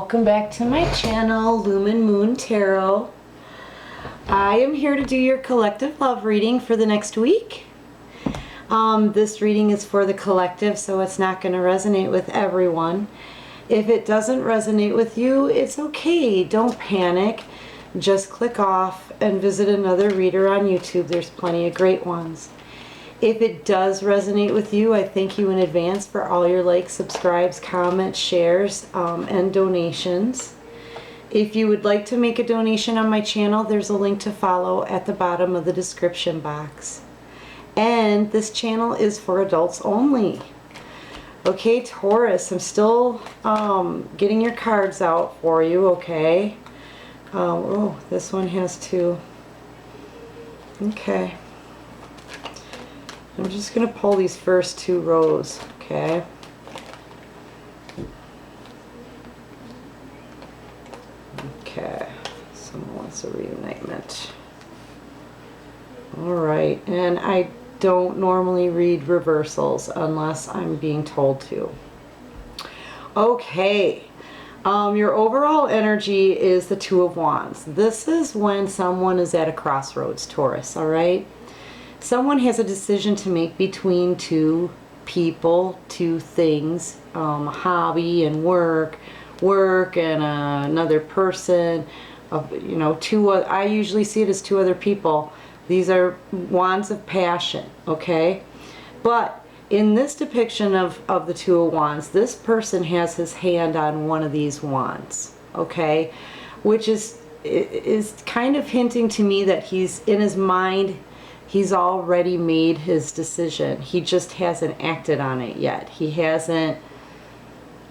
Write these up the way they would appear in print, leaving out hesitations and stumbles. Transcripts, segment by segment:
welcome back to my channel, Lumen Moon Tarot. I am here to do your collective love reading for the next week. This reading is for the collective, so it's not going to resonate with everyone. If it doesn't resonate with you, it's okay. Don't panic. Just click off and visit another reader on YouTube. There's plenty of great ones. If it does resonate with you, I thank you in advance for all your likes, subscribes, comments, shares, and donations. If you would like to make a donation on my channel, there's a link to follow at the bottom of the description box. And this channel is for adults only. Okay, Taurus, I'm still getting your cards out for you, okay? Oh, this one has two. Okay. I'm just going to pull these first two rows, okay? Okay, someone wants a reunitement. Alright, and I don't normally read reversals unless I'm being told to. Okay, your overall energy is the Two of Wands. This is when someone is at a crossroads, Taurus, alright? Someone has a decision to make between two people, two things, hobby and work and another person, you know, I usually see it as two other people. These are wands of passion, okay? But in this depiction of the Two of Wands, this person has his hand on one of these wands, okay? Which is kind of hinting to me that he's in his mind. He's already made his decision. He just hasn't acted on it yet. He hasn't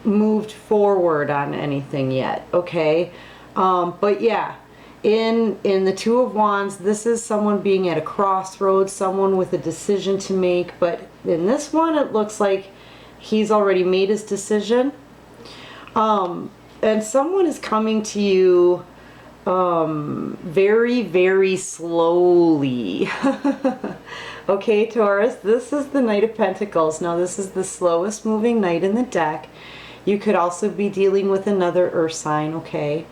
moved forward on anything yet, okay? But yeah, in the Two of Wands, this is someone being at a crossroads, someone with a decision to make. But in this one, it looks like he's already made his decision. And someone is coming to you very, very slowly. Okay, Taurus, this is the Knight of Pentacles. Now, this is the slowest moving knight in the deck. You could also be dealing with another earth sign, okay?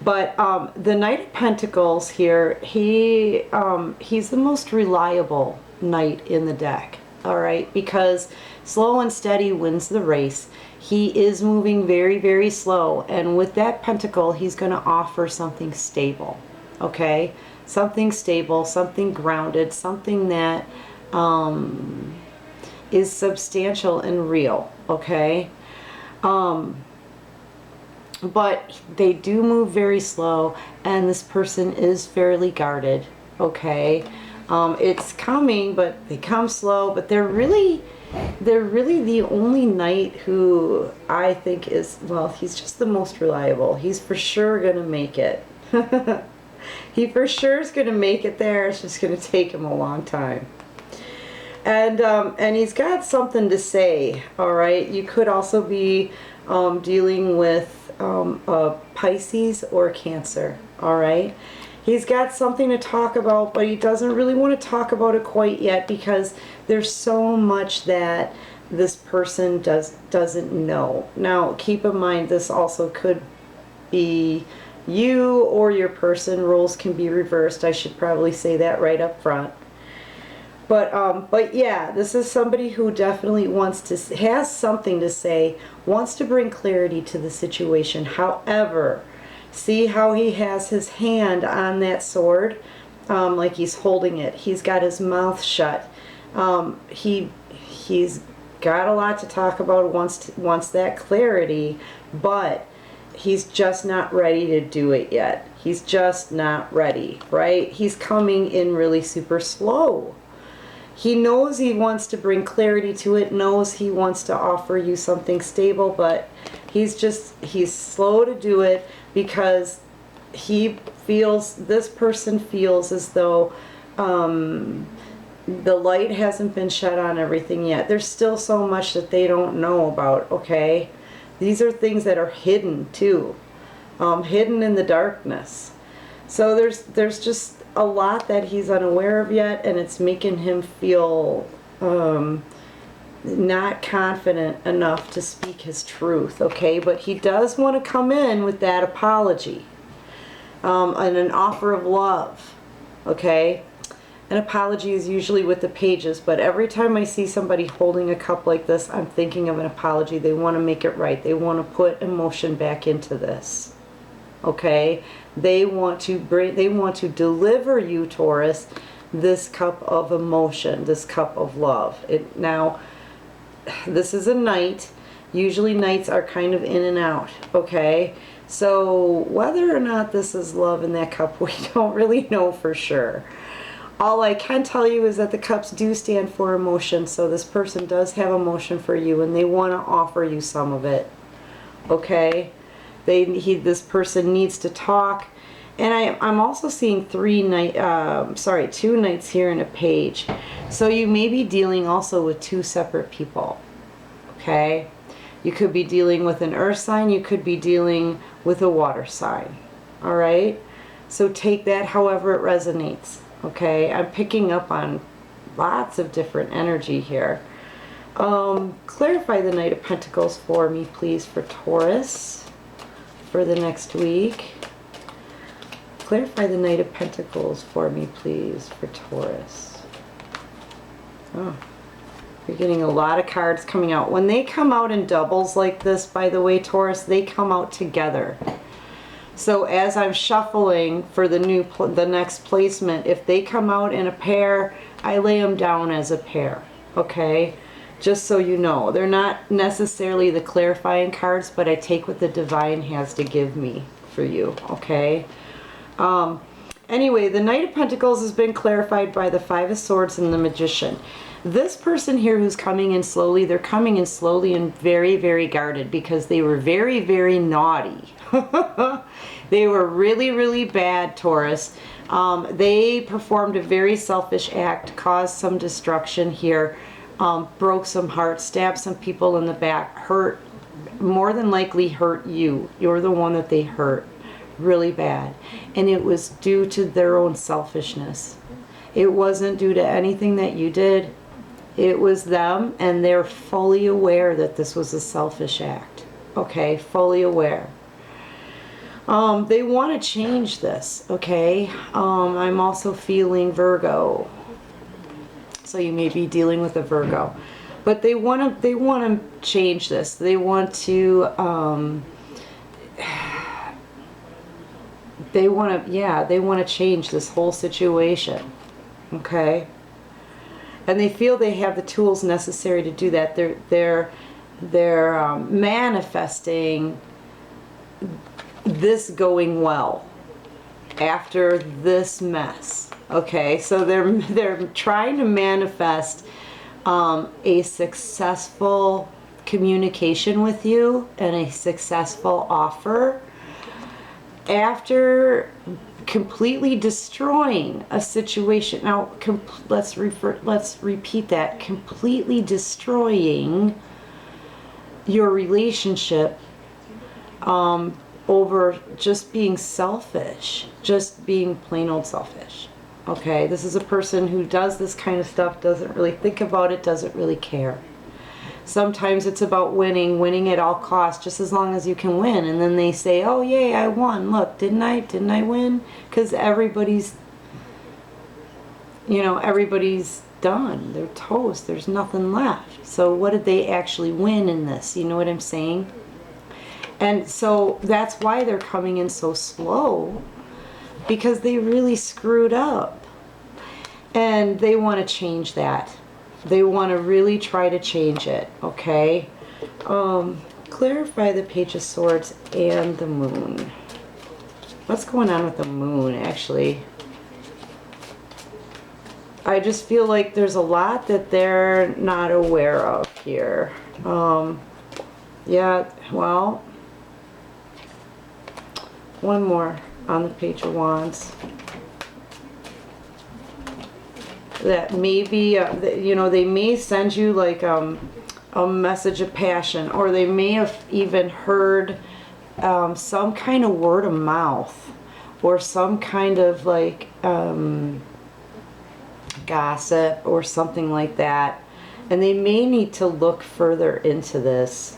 But the Knight of Pentacles here, he's the most reliable knight in the deck, all right? Because slow and steady wins the race. He is moving very, very slow, and with that pentacle, he's going to offer something stable, okay? Something stable, something grounded, something that is substantial and real, okay? But they do move very slow, and this person is fairly guarded, okay? It's coming, but they come slow, but they're really the only knight who I think is, well, he's just the most reliable. He's for sure going to make it. He for sure is going to make it there. It's just going to take him a long time. And he's got something to say, all right? You could also be dealing with a Pisces or Cancer, all right? He's got something to talk about, but he doesn't really want to talk about it quite yet because there's so much that this person doesn't know. Now, keep in mind, this also could be you or your person. Roles can be reversed. I should probably say that right up front. But yeah, this is somebody who definitely has something to say, wants to bring clarity to the situation. However, see how he has his hand on that sword, like he's holding it. He's got his mouth shut. He's got a lot to talk about, wants that clarity, but he's just not ready to do it yet. He's just not ready, right? He's coming in really super slow. He knows he wants to bring clarity to it, knows he wants to offer you something stable, but he's slow to do it because this person feels as though the light hasn't been shed on everything yet. There's still so much that they don't know about, okay? These are things that are hidden too, hidden in the darkness. So there's just a lot that he's unaware of yet, and it's making him feel not confident enough to speak his truth, okay? But he does want to come in with that apology and an offer of love, okay? An apology is usually with the pages, but every time I see somebody holding a cup like this, I'm thinking of an apology. They want to make it right. They want to put emotion back into this, okay? They want to deliver you, Taurus, this cup of emotion, this cup of love. Now, this is a knight. Usually knights are kind of in and out, okay? So whether or not this is love in that cup, we don't really know for sure. All I can tell you is that the cups do stand for emotion, so this person does have emotion for you, and they want to offer you some of it, okay? This person needs to talk. And I'm also seeing two knights here in a page. So you may be dealing also with two separate people, okay? You could be dealing with an earth sign. You could be dealing with a water sign, all right? So take that however it resonates, okay? I'm picking up on lots of different energy here. Clarify the Knight of Pentacles for me, please, for Taurus for the next week. Clarify the Knight of Pentacles for me, please, for Taurus. Oh, you're getting a lot of cards coming out. When they come out in doubles like this, by the way, Taurus, they come out together. So as I'm shuffling for the next placement, if they come out in a pair, I lay them down as a pair, okay? Just so you know. They're not necessarily the clarifying cards, but I take what the divine has to give me for you, okay? Anyway, the Knight of Pentacles has been clarified by the Five of Swords and the Magician. This person here who's coming in slowly, they're coming in slowly and very, very guarded because they were very, very naughty. They were really, really bad, Taurus. They performed a very selfish act, caused some destruction here, broke some hearts, stabbed some people in the back, hurt, more than likely hurt you. You're the one that they hurt really bad, and it was due to their own selfishness. It wasn't due to anything that you did. It was them, and they're fully aware that this was a selfish act, okay? Fully aware. They want to change this, okay? I'm also feeling Virgo, so you may be dealing with a Virgo, but they want to change this. They want to they want to change this whole situation, okay? And they feel they have the tools necessary to do that. They're manifesting this going well after this mess, okay? So they're trying to manifest a successful communication with you and a successful offer after completely destroying a situation. Now, let's repeat that. Completely destroying your relationship over just being selfish, just being plain old selfish. Okay, this is a person who does this kind of stuff, doesn't really think about it, doesn't really care. Sometimes it's about winning at all costs, just as long as you can win. And then they say, oh, yay, I won. Look, didn't I win? Because everybody's done. They're toast. There's nothing left. So what did they actually win in this? You know what I'm saying? And so that's why they're coming in so slow, because they really screwed up. And they want to change that. They want to really try to change it, okay? Clarify the Page of Swords and the Moon. What's going on with the Moon, actually? I just feel like there's a lot that they're not aware of here. Yeah, well, one more on the Page of Wands. That maybe, they may send you like a message of passion, or they may have even heard some kind of word of mouth, or some kind of like gossip or something like that. And they may need to look further into this.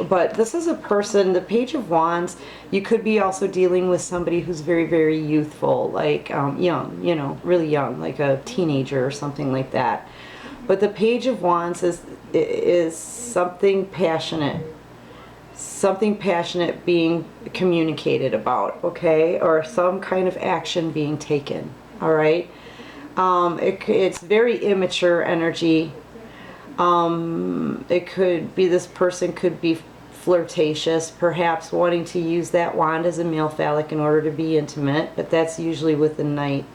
But this is a person, the Page of Wands, you could be also dealing with somebody who's very, very youthful, like young, you know, really young, like a teenager or something like that. But the Page of Wands is something passionate being communicated about, okay? Or some kind of action being taken, all right? It's very immature energy. It could be, this person could be flirtatious, perhaps wanting to use that wand as a male phallic in order to be intimate, but that's usually with the Knight.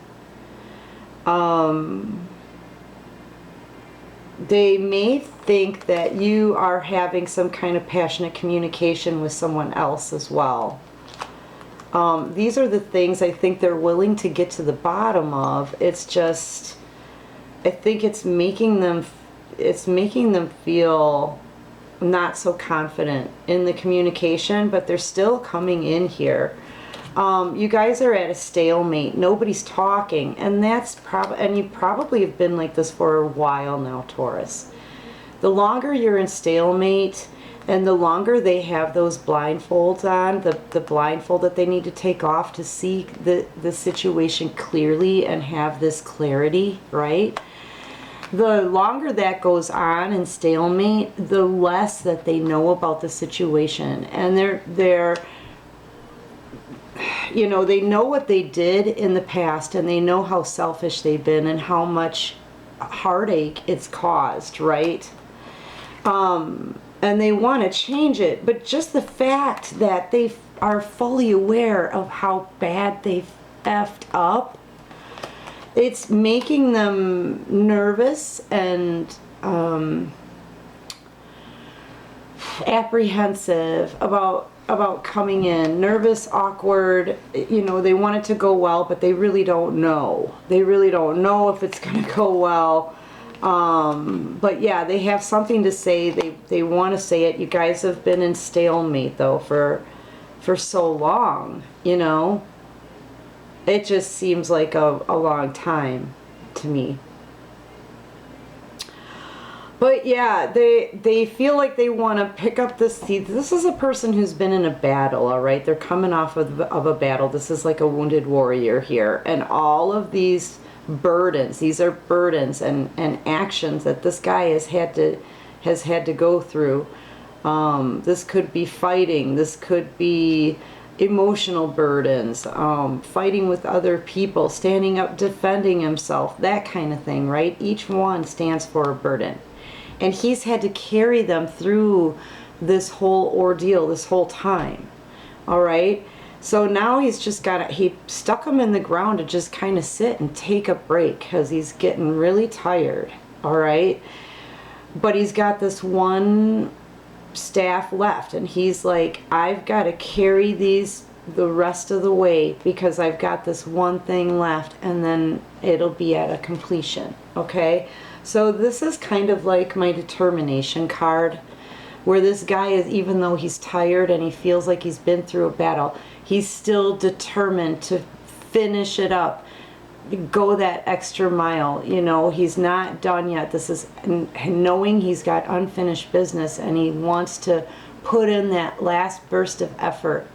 They may think that you are having some kind of passionate communication with someone else as well. These are the things I think they're willing to get to the bottom of. It's just, I think it's making them feel not so confident in the communication, but they're still coming in here. You guys are at a stalemate. Nobody's talking, and that's and you probably have been like this for a while now, Taurus. The longer you're in stalemate, and the longer they have those blindfolds on, the blindfold that they need to take off to see the situation clearly and have this clarity, right? The longer that goes on in stalemate, the less that they know about the situation. And they're you know, they know what they did in the past, and they know how selfish they've been and how much heartache it's caused, right? And they want to change it, but just the fact that they are fully aware of how bad they've effed up, it's making them nervous and apprehensive about coming in. Nervous, awkward, you know, they want it to go well, but they really don't know. They really don't know if it's going to go well. But yeah, they have something to say. They want to say it. You guys have been in stalemate though for so long, you know. It just seems like a long time to me. But yeah, they feel like they want to pick up this. See, this is a person who's been in a battle, all right? They're coming off of a battle. This is like a wounded warrior here. And all of these burdens, these are burdens and actions that this guy has had to go through. This could be fighting. This could be emotional burdens, fighting with other people, standing up, defending himself, that kind of thing, right? Each one stands for a burden. And he's had to carry them through this whole ordeal, this whole time. All right? So now he's just he stuck him in the ground to just kind of sit and take a break because he's getting really tired. All right? But he's got this one staff left, and he's like, I've got to carry these the rest of the way because I've got this one thing left, and then it'll be at a completion. Okay? So this is kind of like my determination card, where this guy is, even though he's tired and he feels like he's been through a battle, he's still determined to finish it up, go that extra mile. You know, he's not done yet. This is knowing he's got unfinished business, and he wants to put in that last burst of effort,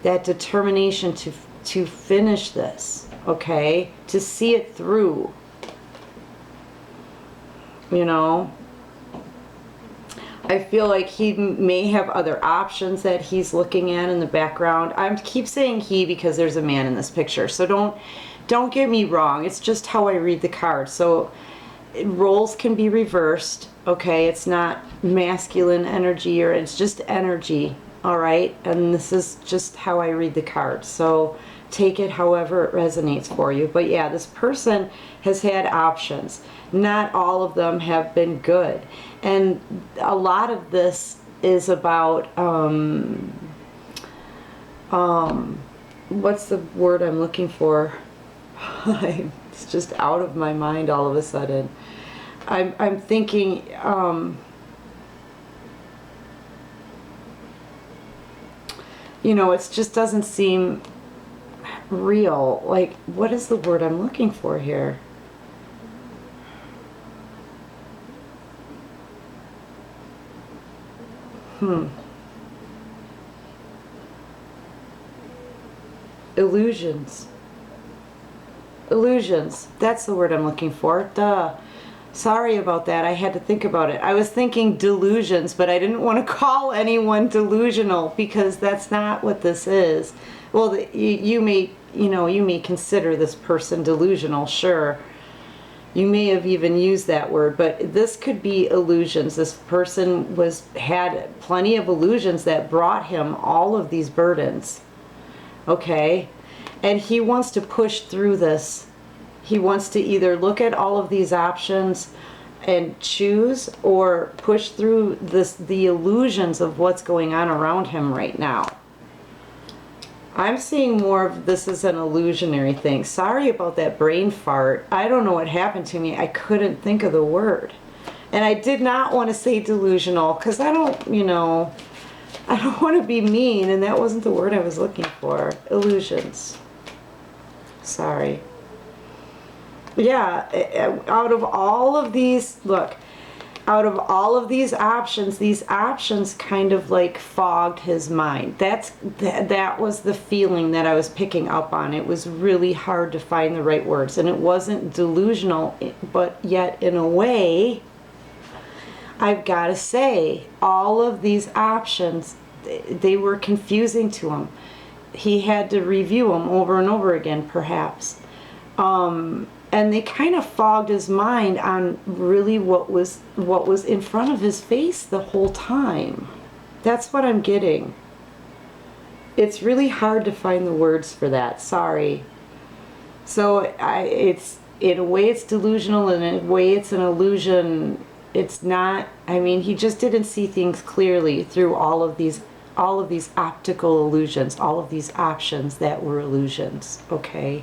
that determination to finish this, okay, to see it through. You know, I feel like he may have other options that he's looking at in the background. I keep saying he because there's a man in this picture, so don't get me wrong. It's just how I read the card. So roles can be reversed, okay? It's not masculine energy, or it's just energy, all right? And this is just how I read the card. So take it however it resonates for you. But yeah, this person has had options. Not all of them have been good. And a lot of this is about, what's the word I'm looking for? It's just out of my mind all of a sudden. I'm thinking, you know, it just doesn't seem real. Like, what is the word I'm looking for here? Illusions. Illusions. That's the word I'm looking for. Duh. Sorry about that. I had to think about it. I was thinking delusions, but I didn't want to call anyone delusional because that's not what this is. Well, you may, you may consider this person delusional, sure. You may have even used that word, but this could be illusions. This person had plenty of illusions that brought him all of these burdens. Okay? And he wants to push through this. He wants to either look at all of these options and choose, or push through the illusions of what's going on around him right now. I'm seeing more of this as an illusionary thing. Sorry about that brain fart. I don't know what happened to me. I couldn't think of the word. And I did not want to say delusional because I don't, I don't want to be mean, and that wasn't the word I was looking for. Illusions. Sorry. Yeah, out of all of these, look, out of all of these options kind of like fogged his mind. That was the feeling that I was picking up on. It was really hard to find the right words, and it wasn't delusional, but yet in a way, I've got to say, all of these options, they were confusing to him. He had to review them over and over again, perhaps. And they kind of fogged his mind on really what was in front of his face the whole time. That's what I'm getting. It's really hard to find the words for that. Sorry. So it's in a way it's delusional, and in a way it's an illusion. It's not. I mean, he just didn't see things clearly through all of these optical illusions, all of these options that were illusions. Okay.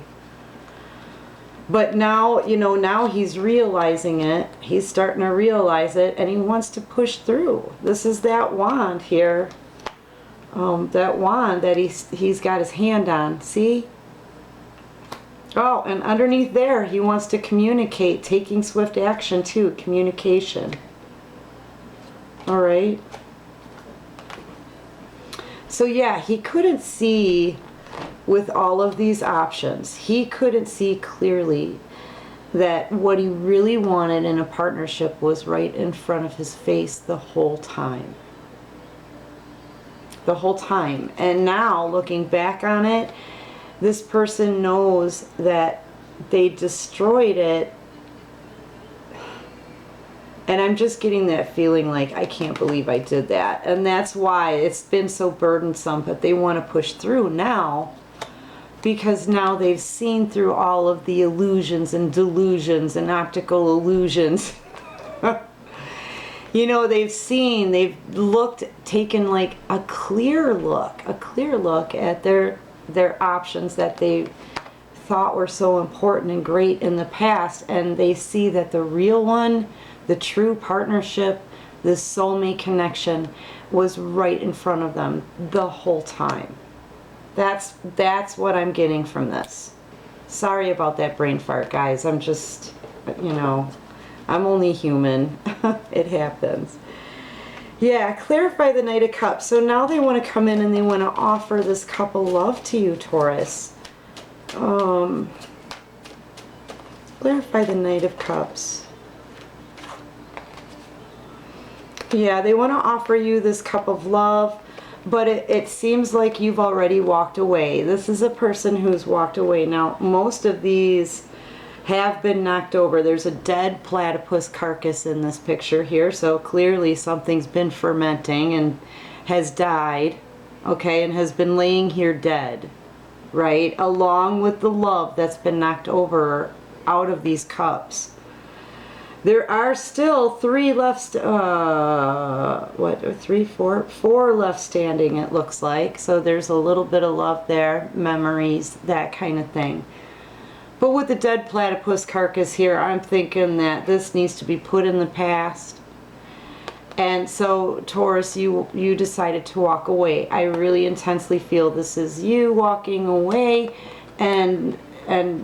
But now, now he's realizing it. He's starting to realize it, and he wants to push through. This is that wand here. That wand that he's got his hand on. See? Oh, and underneath there, he wants to communicate, taking swift action too. Communication. All right. So yeah, he couldn't see. With all of these options, he couldn't see clearly that what he really wanted in a partnership was right in front of his face the whole time. The whole time. And now, looking back on it, this person knows that they destroyed it. And I'm just getting that feeling like, I can't believe I did that. And that's why it's been so burdensome, but they want to push through now. Because now they've seen through all of the illusions and delusions and optical illusions. They've looked, taken like a clear look at their options that they thought were so important and great in the past. And they see that the real one, the true partnership, the soulmate connection was right in front of them the whole time. That's what I'm getting from this. Sorry about that brain fart, guys. I'm just, I'm only human. It happens. Yeah, clarify the Knight of Cups. So now they want to come in and they want to offer this cup of love to you, Taurus. Clarify the Knight of Cups. Yeah, they want to offer you this cup of love. But it seems like you've already walked away. This is a person who's walked away. Now, most of these have been knocked over. There's a dead platypus carcass in this picture here. So clearly something's been fermenting and has died, okay, and has been laying here dead, right? Along with the love that's been knocked over out of these cups. There are still four left standing, it looks like. So there's a little bit of love there, memories, that kind of thing. But with the dead platypus carcass here, I'm thinking that this needs to be put in the past. And so, Taurus, you decided to walk away. I really intensely feel this is you walking away and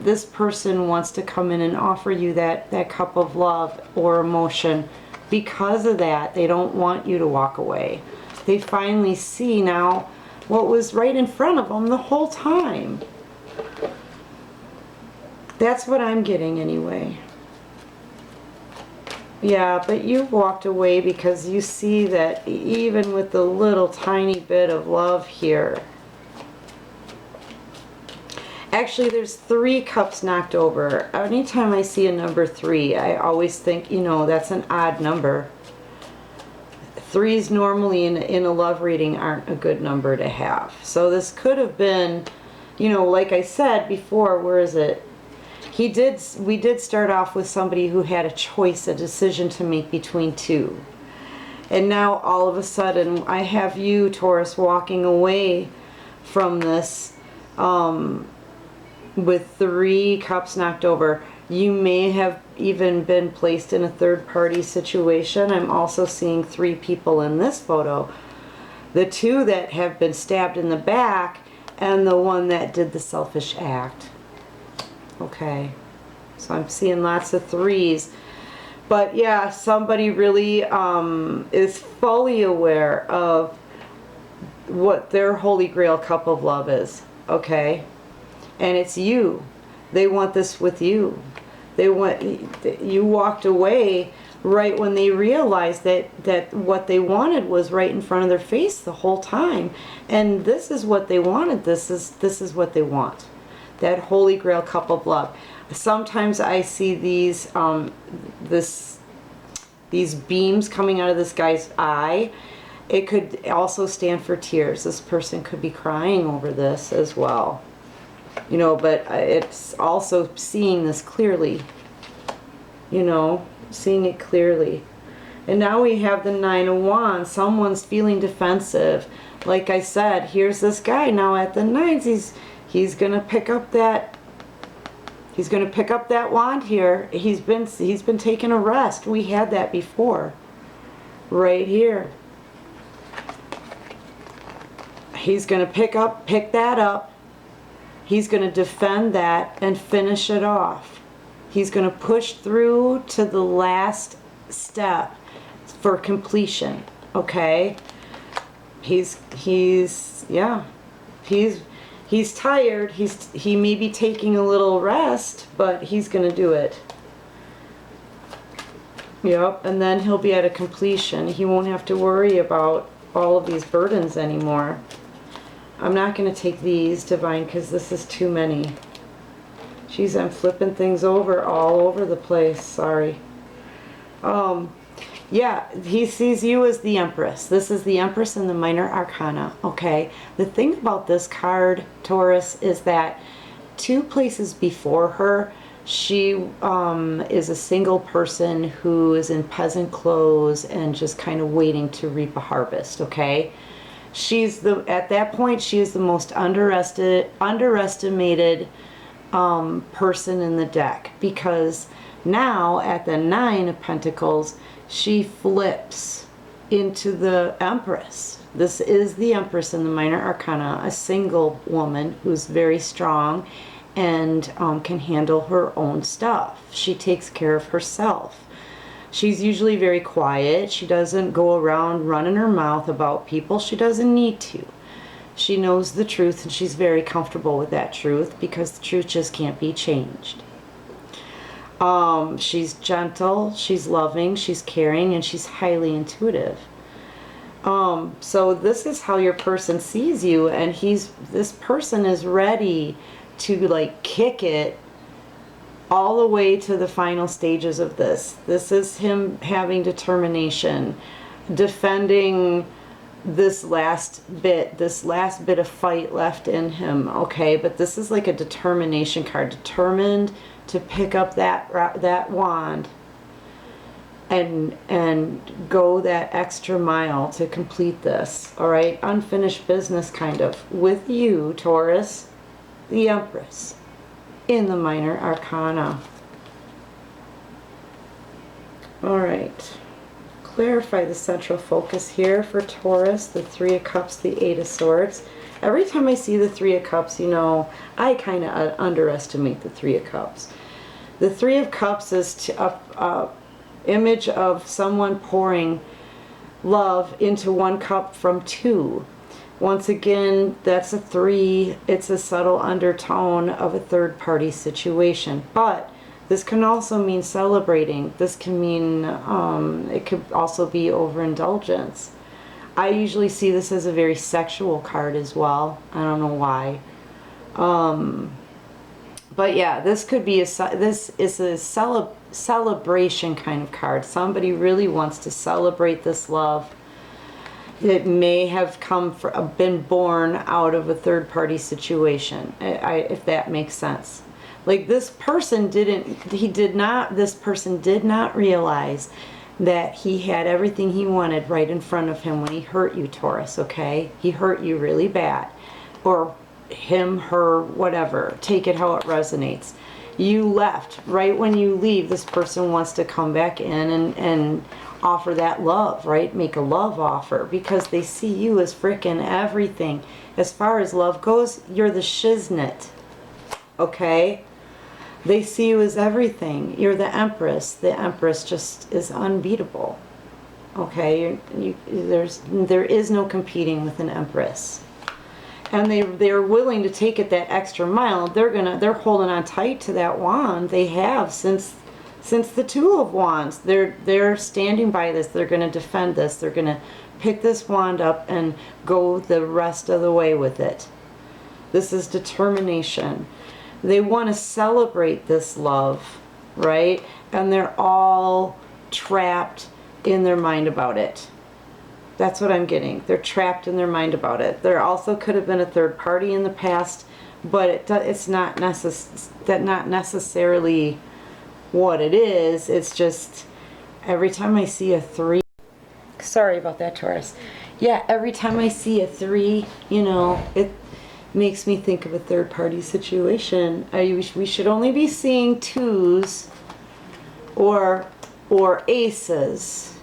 this person wants to come in and offer you that cup of love or emotion. Because of that, they don't want you to walk away. They finally see now what was right in front of them the whole time. That's what I'm getting anyway. Yeah, but you walked away because you see that even with the little tiny bit of love here. Actually, there's 3 cups knocked over. Anytime I see a number 3, I always think, you know, that's an odd number. 3s normally in a love reading aren't a good number to have. So this could have been, you know, like I said before, where is it? We did start off with somebody who had a choice, a decision to make between 2. And now all of a sudden I have you, Taurus, walking away from this with 3 cups knocked over. You may have even been placed in a third-party situation. I'm also seeing 3 people in this photo. The 2 that have been stabbed in the back and the one that did the selfish act. Okay, so I'm seeing lots of 3s. But yeah, somebody really is fully aware of what their holy grail cup of love is. Okay, and it's you. They want this with you. They want, you walked away right when they realized that what they wanted was right in front of their face the whole time. And this is what they wanted. This is what they want. That holy grail cup of love. Sometimes I see these these beams coming out of this guy's eye. It could also stand for tears. This person could be crying over this as well. You know, but it's also seeing this clearly. You know, seeing it clearly. And now we have the 9 of Wands. Someone's feeling defensive. Like I said, here's this guy now at the 9s. He's gonna pick up that. He's gonna pick up that wand here. He's been taking a rest. We had that before, right here. He's gonna pick that up. He's gonna defend that and finish it off. He's gonna push through to the last step for completion. Okay. He's tired. He may be taking a little rest, but he's going to do it. Yep, and then he'll be at a completion. He won't have to worry about all of these burdens anymore. I'm not going to take these, Divine, because this is too many. Jeez, I'm flipping things over all over the place. Sorry. Yeah, he sees you as the Empress. This is the Empress in the Minor Arcana, okay? The thing about this card, Taurus, is that 2 places before her, she is a single person who is in peasant clothes and just kind of waiting to reap a harvest, okay? At that point, she is the most underestimated person in the deck, because now at the 9 of Pentacles, she flips into the Empress. This is the Empress in the Minor Arcana, a single woman who's very strong and can handle her own stuff. She takes care of herself. She's usually very quiet. She doesn't go around running her mouth about people. She doesn't need to. She knows the truth, and she's very comfortable with that truth, because the truth just can't be changed. She's gentle, she's loving, she's caring, and she's highly intuitive. So this is how your person sees you, and this person is ready to like kick it all the way to the final stages of this. This is him having determination, defending this last bit of fight left in him, okay? But this is like a determination card, determined to pick up that wand and go that extra mile to complete this, all right? Unfinished business, kind of, with you, Taurus, the Empress in the Minor Arcana. All right, clarify the central focus here for Taurus, the 3 of Cups, the 8 of Swords. Every time I see the Three of Cups, you know, I kind of underestimate the Three of Cups. The Three of Cups is a image of someone pouring love into one cup from two. Once again, that's a 3. It's a subtle undertone of a third-party situation. But this can also mean celebrating. This can mean, it could also be overindulgence. I usually see this as a very sexual card as well. I don't know why. But yeah, this could be this is a celebration kind of card. Somebody really wants to celebrate this love. It may have been born out of a third-party situation, if that makes sense. Like this person this person did not realize that he had everything he wanted right in front of him when he hurt you, Taurus, okay? He hurt you really bad. Or him, her, whatever. Take it how it resonates. You left. Right when you leave, this person wants to come back in and offer that love, right? Make a love offer because they see you as frickin' everything. As far as love goes, you're the shiznit, okay? They see you as everything. You're the Empress. The Empress just is unbeatable, okay? There is no competing with an Empress. And they're willing to take it that extra mile. They're holding on tight to that wand they have since the Two of Wands. They're standing by this. They're going to defend this. They're going to pick this wand up and go the rest of the way with it. This is determination. They want to celebrate this love, right? And they're all trapped in their mind about it. That's what I'm getting. They're trapped in their mind about it. There also could have been a third party in the past, but it's not necessarily what it is. It's just every time I see a 3, sorry about that, Taurus. Yeah, every time I see a 3, you know, it makes me think of a third party situation. We should only be seeing 2s or aces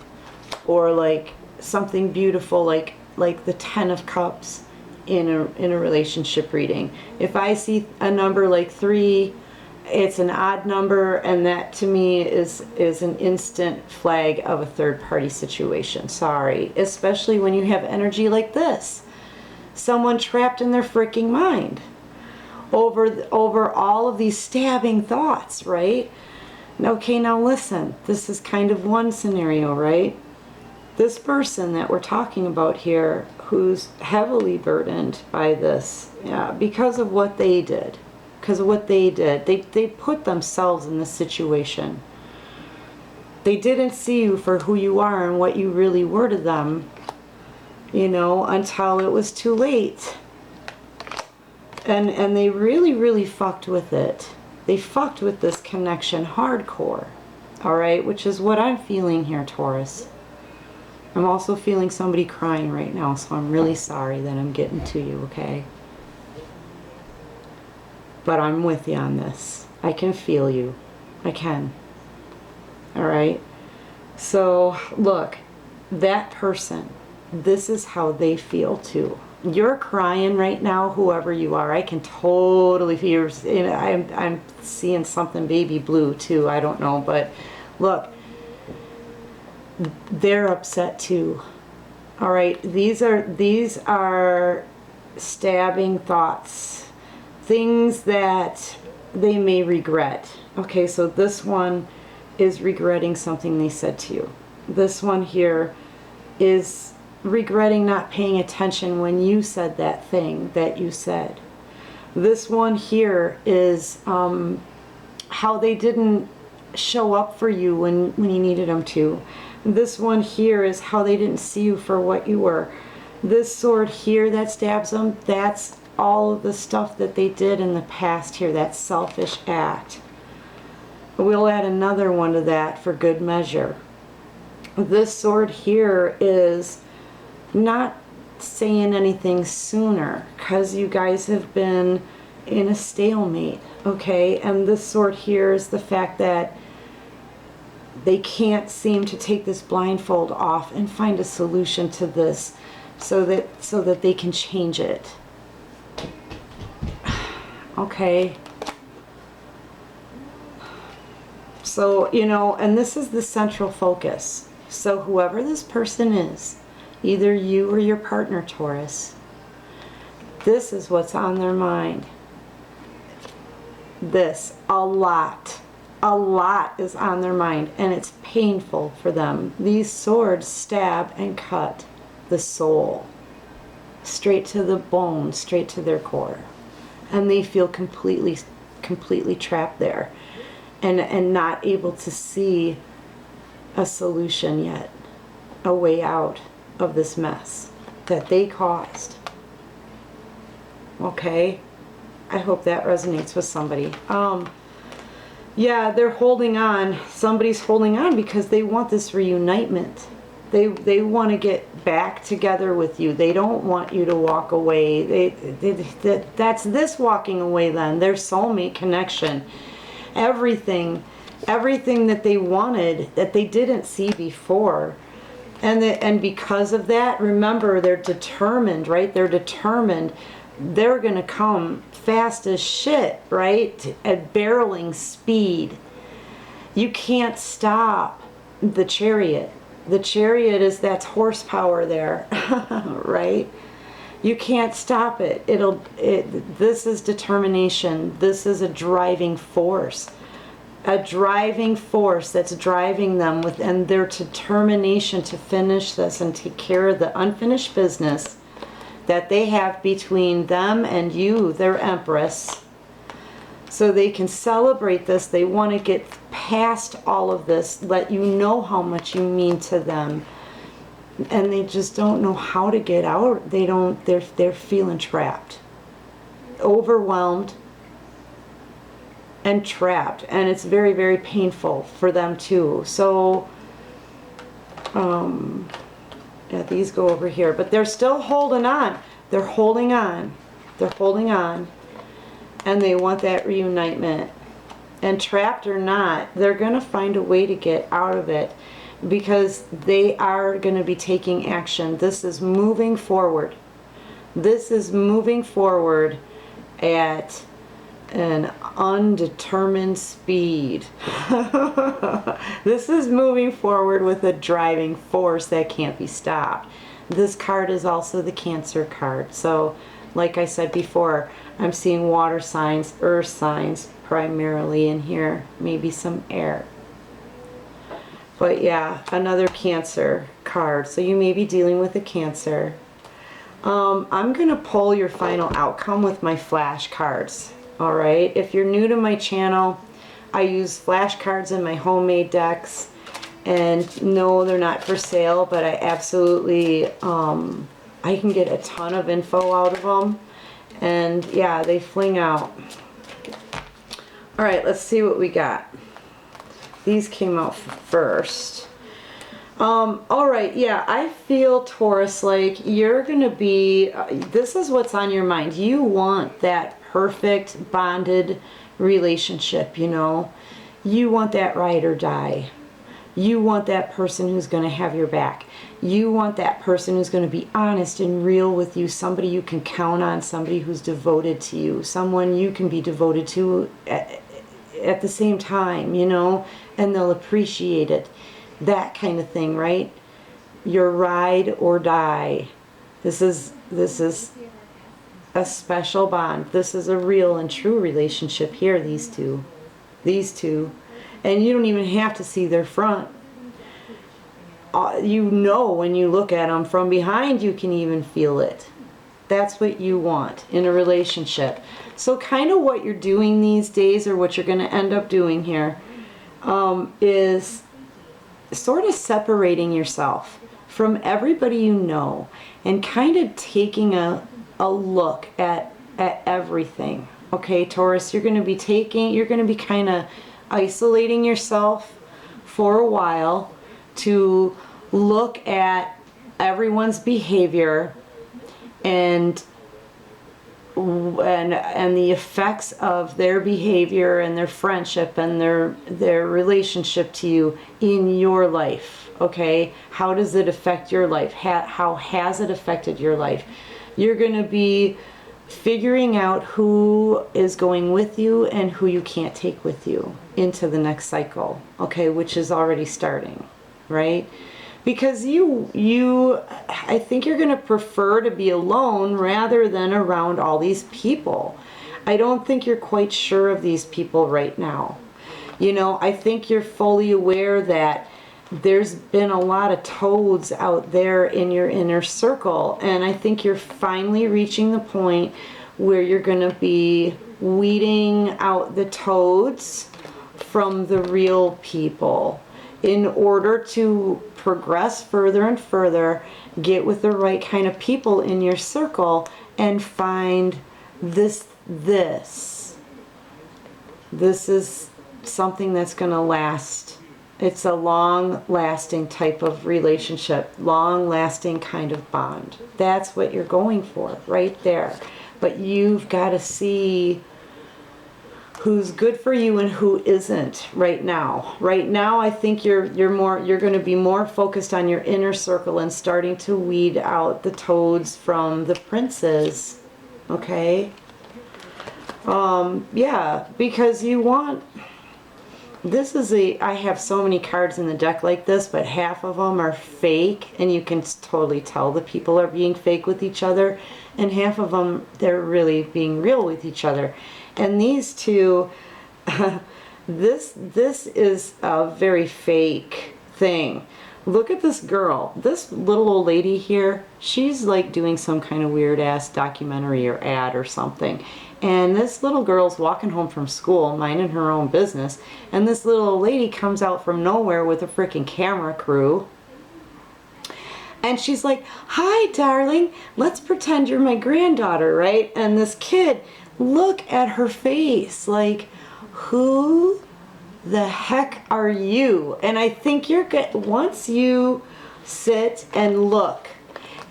or like something beautiful like the 10 of Cups in a relationship reading. If I see a number like 3, it's an odd number, and that to me is an instant flag of a third party situation. Sorry, especially when you have energy like this. Someone trapped in their freaking mind over all of these stabbing thoughts, right? Okay, now listen, this is kind of one scenario, right? This person that we're talking about here, who's heavily burdened by this, yeah, because of what they did. They put themselves in this situation. They didn't see you for who you are and what you really were to them, you know, until it was too late. And they really, really fucked with it. They fucked with this connection hardcore, all right, which is what I'm feeling here, Taurus. I'm also feeling somebody crying right now, so I'm really sorry that I'm getting to you, okay? But I'm with you on this. I can feel you. I can. All right? So, look, that person, this is how they feel too. You're crying right now, whoever you are. I can totally feel, I'm seeing something baby blue too. I don't know, but look, they're upset too. All right, these are stabbing thoughts, things that they may regret. Okay, so this one is regretting something they said to you. This one here is regretting not paying attention when you said that thing that you said. This one here is how they didn't show up for you when you needed them to. This one here is how they didn't see you for what you were. This sword here that stabs them, that's all of the stuff that they did in the past here, that selfish act. We'll add another one to that for good measure. This sword here is not saying anything sooner because you guys have been in a stalemate, okay? And this sword here is the fact that they can't seem to take this blindfold off and find a solution to this so that they can change it. okay? So, you know, and this is the central focus. So whoever this person is, either you or your partner, Taurus, this is what's on their mind. This, a lot is on their mind, and it's painful for them. These swords stab and cut the soul, straight to the bone, straight to their core. And they feel completely trapped there, and not able to see a solution yet, a way out of this mess that they caused. Okay? I hope that resonates with somebody. Yeah, they're holding on. Somebody's holding on because they want this reunitement. They want to get back together with you. They don't want you to walk away. That's this walking away then. Their soulmate connection. Everything that they wanted that they didn't see before. And because of that, remember, they're determined, right? They're determined. They're going to come fast as shit, right? At barreling speed. You can't stop the chariot. The chariot that's horsepower there, right? You can't stop it. This is determination. This is a driving force. A driving force that's driving them and their determination to finish this and take care of the unfinished business that they have between them and you, their Empress, so they can celebrate this. They want to get past all of this, let you know how much you mean to them, and they just don't know how to get out. They're feeling trapped, overwhelmed, and trapped, and it's very, very painful for them too. So yeah, these go over here, but they're still holding on. They're holding on. They're holding on. And they want that reunitement. And trapped or not, they're going to find a way to get out of it, because they are going to be taking action. This is moving forward. This is moving forward at an undetermined speed. This is moving forward with a driving force that can't be stopped. This card is also the Cancer card. So, like I said before, I'm seeing water signs, earth signs primarily in here, maybe some air. But yeah, another Cancer card. So you may be dealing with a Cancer. I'm going to pull your final outcome with my flash cards. Alright, if you're new to my channel, I use flashcards in my homemade decks, and no, they're not for sale, but I absolutely, I can get a ton of info out of them, and yeah, they fling out. Alright, let's see what we got. These came out first. Alright, yeah, I feel, Taurus, like you're going to be, this is what's on your mind. You want that perfect bonded relationship, you know. You want that ride or die. You want that person who's going to have your back. You want that person who's going to be honest and real with you, somebody you can count on, somebody who's devoted to you, someone you can be devoted to at the same time, you know, and they'll appreciate it. That kind of thing, right? Your ride or die. This is a special bond. This is a real and true relationship here, these two. And you don't even have to see their front. You know, when you look at them from behind, you can even feel it. That's what you want in a relationship. So kind of what you're doing these days, or what you're going to end up doing here, is sort of separating yourself from everybody you know, and kind of taking a look at everything. Okay, Taurus, you're going to be kind of isolating yourself for a while to look at everyone's behavior and the effects of their behavior and their friendship and their relationship to you in your life. Okay, how does it affect your life? How has it affected your life? You're going to be figuring out who is going with you and who you can't take with you into the next cycle, okay, which is already starting, right? Because I think you're going to prefer to be alone rather than around all these people. I don't think you're quite sure of these people right now. You know, I think you're fully aware that there's been a lot of toads out there in your inner circle, and I think you're finally reaching the point where you're going to be weeding out the toads from the real people in order to progress further and further, get with the right kind of people in your circle, and find this is something that's going to last. It's a long-lasting type of relationship, long-lasting kind of bond. That's what you're going for right there. But you've got to see who's good for you and who isn't right now. Right now, I think you're going to be more focused on your inner circle and starting to weed out the toads from the princes. Okay? Yeah, because you want... I have so many cards in the deck like this, but half of them are fake, and you can totally tell the people are being fake with each other, and half of them, they're really being real with each other. And these two, this is a very fake thing. Look at this girl. This little old lady here, she's like doing some kind of weird ass documentary or ad or something. And this little girl's walking home from school, minding her own business, and this little old lady comes out from nowhere with a freaking camera crew. And she's like, "Hi, darling, let's pretend you're my granddaughter," right? And this kid, look at her face, like, who the heck are you? And I think you're good. Once you sit and look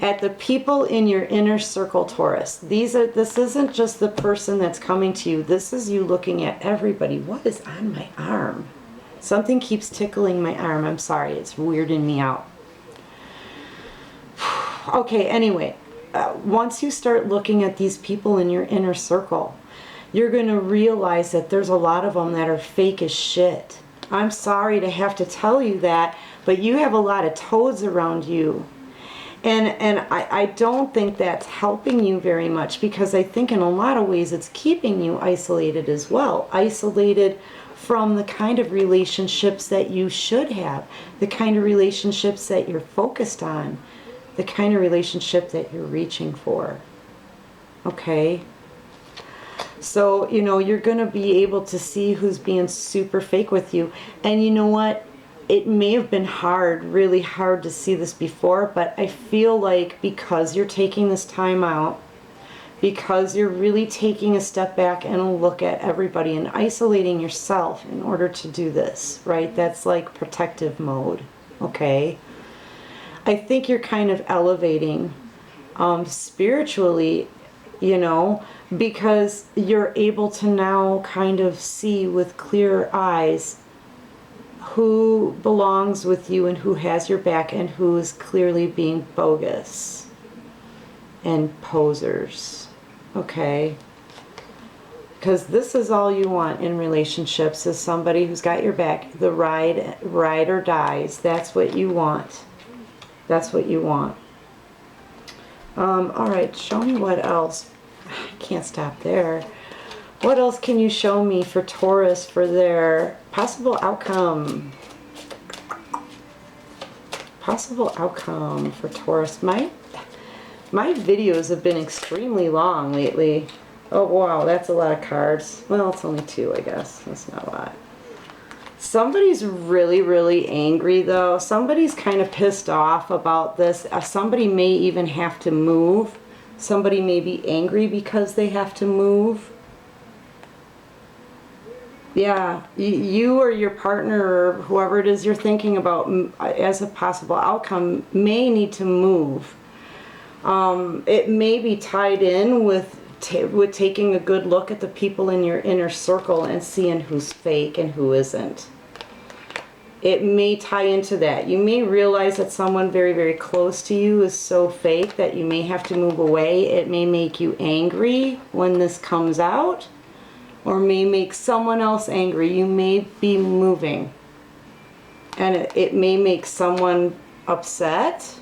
at the people in your inner circle, Taurus, this isn't just the person that's coming to you. This is you looking at everybody. What is on my arm? Something keeps tickling my arm. I'm sorry. It's weirding me out. Okay, anyway, once you start looking at these people in your inner circle, you're going to realize that there's a lot of them that are fake as shit. I'm sorry to have to tell you that, but you have a lot of toads around you. And I don't think that's helping you very much, because I think in a lot of ways it's keeping you isolated as well. Isolated from the kind of relationships that you should have, the kind of relationships that you're focused on, the kind of relationship that you're reaching for. Okay? So, you know, you're going to be able to see who's being super fake with you. And you know what? It may have been hard, really hard to see this before, but I feel like because you're taking this time out, because you're really taking a step back and a look at everybody and isolating yourself in order to do this, right? That's like protective mode, okay? I think you're kind of elevating spiritually, you know, because you're able to now kind of see with clear eyes who belongs with you and who has your back and who is clearly being bogus and posers, okay? Because this is all you want in relationships, is somebody who's got your back. The ride or dies. That's what you want. That's what you want. All right, show me what else. I can't stop there. What else can you show me for Taurus for their possible outcome? Possible outcome for Taurus. My videos have been extremely long lately. Oh, wow, that's a lot of cards. Well, it's only 2, I guess. That's not a lot. Somebody's really, really angry, though. Somebody's kind of pissed off about this. Somebody may even have to move. Somebody may be angry because they have to move. Yeah, you or your partner or whoever it is you're thinking about as a possible outcome may need to move. It may be tied in with taking a good look at the people in your inner circle and seeing who's fake and who isn't. It may tie into that. You may realize that someone very, very close to you is so fake that you may have to move away. It may make you angry when this comes out, or may make someone else angry. You may be moving, and it may make someone upset.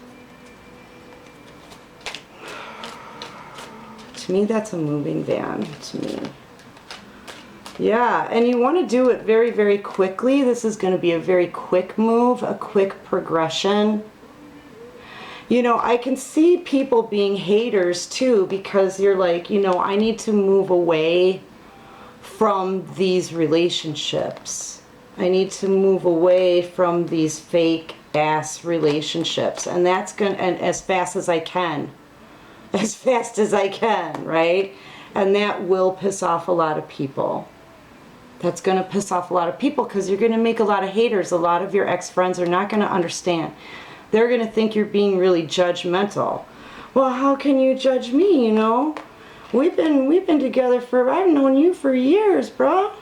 To me, that's a moving van, to me. Yeah, and you want to do it very, very quickly. This is going to be a very quick move, a quick progression. You know, I can see people being haters too, because you're like, you know, I need to move away from these relationships. I need to move away from these fake ass relationships. And that's going to, and as fast as I can. As fast as I can, right? And that will piss off a lot of people. That's going to piss off a lot of people, because you're going to make a lot of haters. A lot of your ex-friends are not going to understand. They're going to think you're being really judgmental. Well, how can you judge me, you know? We've been together for, I've known you for years, bro.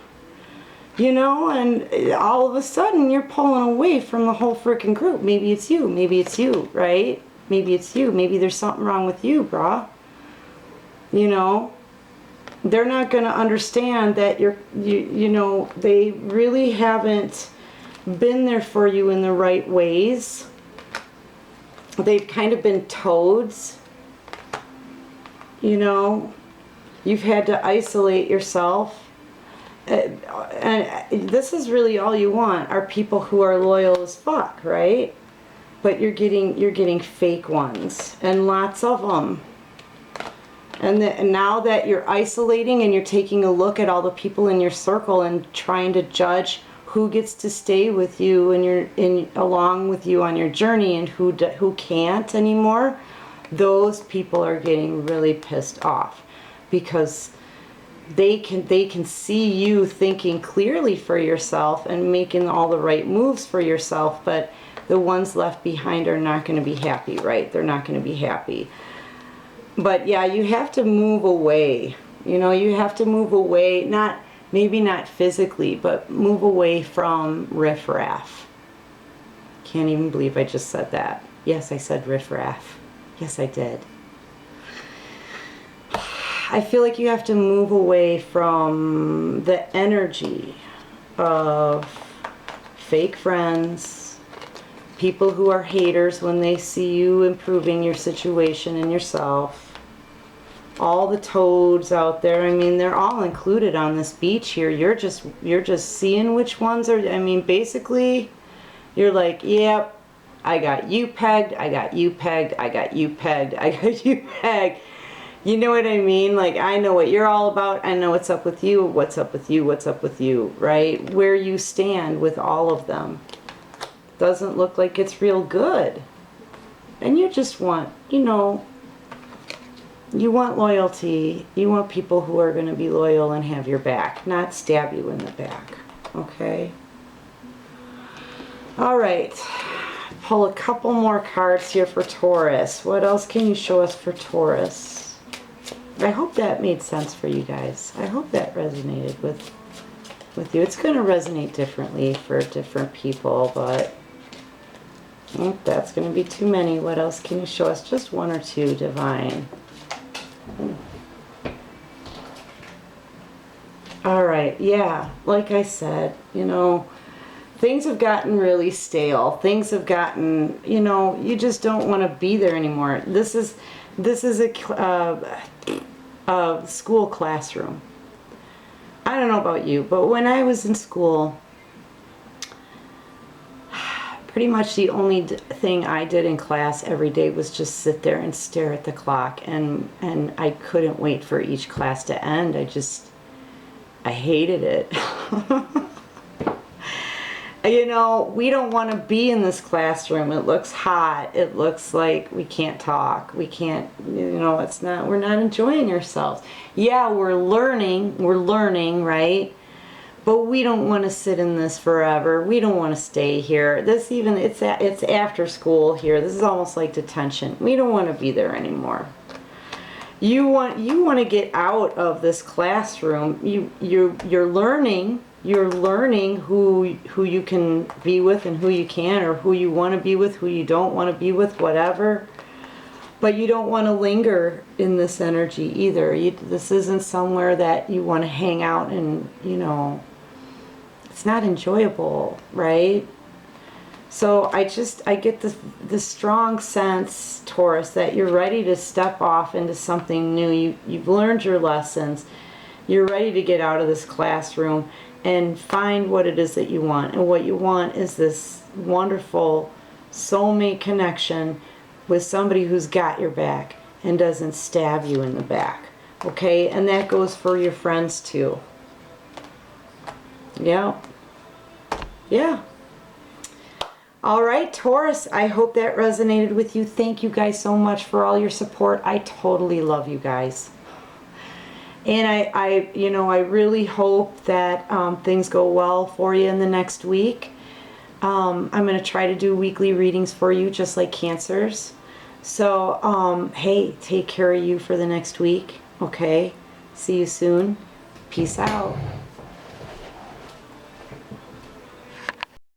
You know, and all of a sudden you're pulling away from the whole freaking group. Maybe it's you, right? Maybe it's you. Maybe there's something wrong with you, brah. You know, they're not going to understand that you know, they really haven't been there for you in the right ways. They've kind of been toads. You know, you've had to isolate yourself. And this is really all you want, are people who are loyal as fuck, right? But you're getting fake ones, and lots of them. And now that you're isolating and you're taking a look at all the people in your circle and trying to judge who gets to stay with you and along with you on your journey, and who can't anymore, those people are getting really pissed off, because they can see you thinking clearly for yourself and making all the right moves for yourself, but the ones left behind are not going to be happy, right? They're not going to be happy. But yeah, you have to move away. You know, you have to move away, maybe not physically, but move away from riffraff. Can't even believe I just said that. Yes, I said riffraff. Yes, I did. I feel like you have to move away from the energy of fake friends, people who are haters when they see you improving your situation and yourself. All the toads out there, I mean, they're all included on this beach here. You're just seeing which ones are, I mean, basically, you're like, yep, I got you pegged, I got you pegged, I got you pegged, I got you pegged. You know what I mean? Like, I know what you're all about. I know what's up with you. What's up with you? What's up with you, right? Where you stand with all of them. Doesn't look like it's real good. And you just want, you know, you want loyalty. You want people who are going to be loyal and have your back, not stab you in the back. Okay? All right. Pull a couple more cards here for Taurus. What else can you show us for Taurus? I hope that made sense for you guys. I hope that resonated with you. It's going to resonate differently for different people, but that's going to be too many. What else can you show us? Just one or two, Divine. All right, yeah, like I said, you know, things have gotten really stale. Things have gotten, you know, you just don't want to be there anymore. This is a school classroom. I don't know about you, but when I was in school, pretty much the only thing I did in class every day was just sit there and stare at the clock, and I couldn't wait for each class to end. I hated it. You know, we don't want to be in this classroom. It looks hot. It looks like we can't talk. We can't, you know, we're not enjoying ourselves. Yeah, we're learning, right? But we don't want to sit in this forever. We don't want to stay here. It's after school here. This is almost like detention. We don't want to be there anymore. You want to get out of this classroom. You're learning. you're learning who you can be with and who you can't, or who you want to be with, who you don't want to be with, whatever. But you don't want to linger in this energy either. This isn't somewhere that you want to hang out and, you know, it's not enjoyable, right? So I get this strong sense, Taurus, that you're ready to step off into something new. You've learned your lessons. You're ready to get out of this classroom and find what it is that you want. And what you want is this wonderful soulmate connection with somebody who's got your back and doesn't stab you in the back. Okay? And that goes for your friends too. Yeah. Yeah. All right, Taurus, I hope that resonated with you. Thank you guys so much for all your support. I totally love you guys. And I really hope that things go well for you in the next week. I'm going to try to do weekly readings for you, just like Cancers. So, hey, take care of you for the next week. Okay? See you soon. Peace out.